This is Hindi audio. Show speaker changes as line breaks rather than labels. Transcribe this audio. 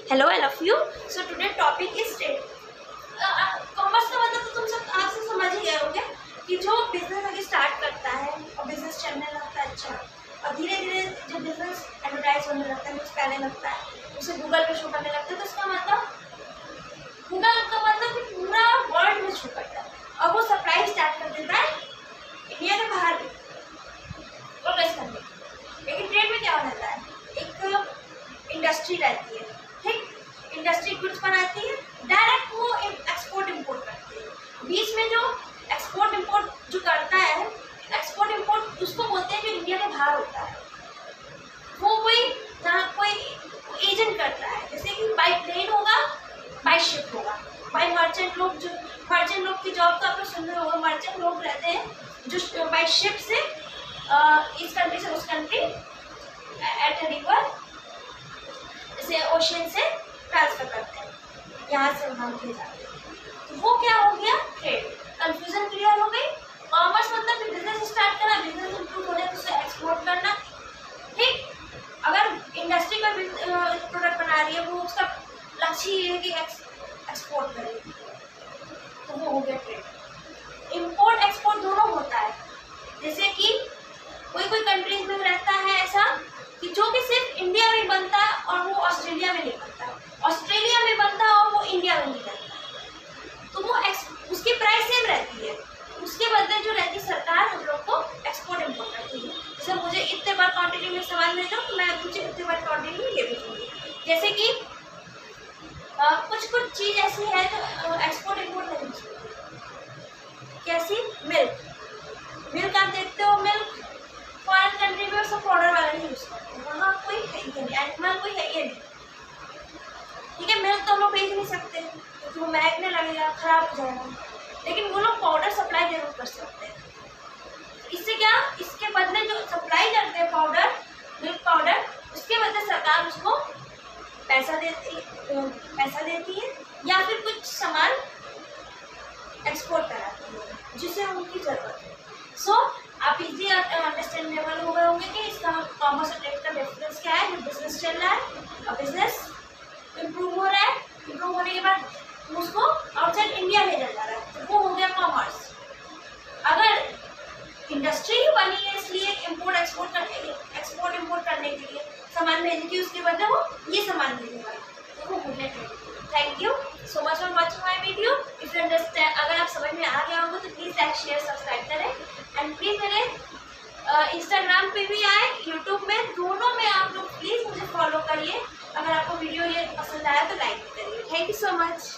Hello, I love you. So today topic is trade. Commerce का मतलब तो तुम सब आप सब समझ ही गए होंगे कि जो बिजनेस आगे स्टार्ट करता है और बिजनेस चलने लगता है अच्छा, और धीरे धीरे जब बिजनेस एडवर्टाइज होने लगता है, कुछ पहले लगता है, उसे गूगल पे शो करने लगता है, तो उसका मतलब गूगल का मतलब कि पूरा वर्ल्ड में शो करता है और वो सप्लाई स्टार्ट कर देता है इंडिया के बाहर भी और कैसे करते। लेकिन ट्रेड में क्या होता है, एक इंडस्ट्री रहती है, ठीक, इंडस्ट्री गुड्स बनाती है, डायरेक्ट वो एक्सपोर्ट इंपोर्ट करती है। बीच में जो एक्सपोर्ट इंपोर्ट जो करता है, एक्सपोर्ट इंपोर्ट उसको बोलते हैं जो इंडिया के बाहर होता है, वो कोई जहाँ कोई एजेंट करता है, जैसे कि बाई प्लेन होगा, बाई शिप होगा, बाई मर्चेंट लोग, जो मर्चेंट लोग की जॉब तो आप लोग सुन रहे होगा, मर्चेंट लोग रहते हैं जो बाई शिप से इस कंट्री से उस कंट्री एट रिवर जैसे ओशियन से ट्रांसफर करते हैं, यहाँ से वहाँ भेज जाते हैं। तो वो क्या हो गया, ट्रेड। कंफ्यूजन क्लियर हो गई। कॉमर्स मतलब बिजनेस स्टार्ट करना, बिजनेस इंप्रूव होने तो उसे एक्सपोर्ट करना, ठीक। अगर इंडस्ट्री कोई प्रोडक्ट बना रही है, वो उसका लक्ष्य ये है कि एक्सपोर्ट करे, तो वो हो गया ट्रेड। इम्पोर्ट एक्सपोर्ट दोनों होता है, जैसे कि कोई कंट्रीज में रहता है ऐसा कि जो कि सिर्फ इंडिया में बनता है और वो ऑस्ट्रेलिया में नहीं बनता, ऑस्ट्रेलिया में बनता है और वो इंडिया में नहीं बनता, तो वो उसकी प्राइस सेम रहती है, उसके बदले जो रहती है सरकार हम लोग को एक्सपोर्ट इम्पोर्ट करती है। जैसे मुझे इतने बार क्वान्टिटी में सामान भेजो तो मैं मुझे इतने बार क्वान्टिटी में ये भेजूँगी। जैसे कि कुछ चीज़ ऐसी है जो एक्सपोर्ट इम्पोर्ट नहीं हो सकती। कैसी? मिल्क आप देखते हो, मिल्क फॉरेन कंट्री में सब पाउडर वाला ही यूज़ करते हैं, वहाँ कोई है ही नहीं, एनिमल कोई है ही नहीं, ठीक है। मिल्क तो हम लोग बेच नहीं सकते क्योंकि वो महकने लगेगा, खराब हो जाएगा, लेकिन वो लोग पाउडर सप्लाई जरूर कर सकते हैं। इससे क्या, इसके बदले जो सप्लाई करते हैं पाउडर, मिल्क पाउडर, उसके बदले सरकार उसको पैसा देती है या फिर कुछ सामान एक्सपोर्ट कराती है जिसे उनकी ज़रूरत है। सो आप इजी अंडरस्टैंडेबल हो गए होंगे कि इसका कॉमर्स और ट्रेड का डिफरेंस क्या है। जो बिजनेस चल रहा है और बिजनेस इम्प्रूव हो रहा है, इम्प्रूव होने के बाद उसको आउटसाइड इंडिया भेजा जा रहा है, तो वो हो गया कॉमर्स। अगर इंडस्ट्री ही बनी है इसलिए एक्सपोर्ट इम्पोर्ट करने के लिए सामान भेजने की, उसके बदले वो ये सामान भेजेगा, तो वो हो गया trade. Thank you so much for watching my video. If you understand, अगर आप समझ में आ गया होगा तो प्लीज़ लाइक शेयर सब्सक्राइब करें, एंड प्लीज़ मेरे इंस्टाग्राम पे भी आए, यूट्यूब में, दोनों में आप लोग प्लीज़ मुझे फॉलो करिए। अगर आपको वीडियो ये पसंद आया तो लाइक भी करिए। Thank you so much.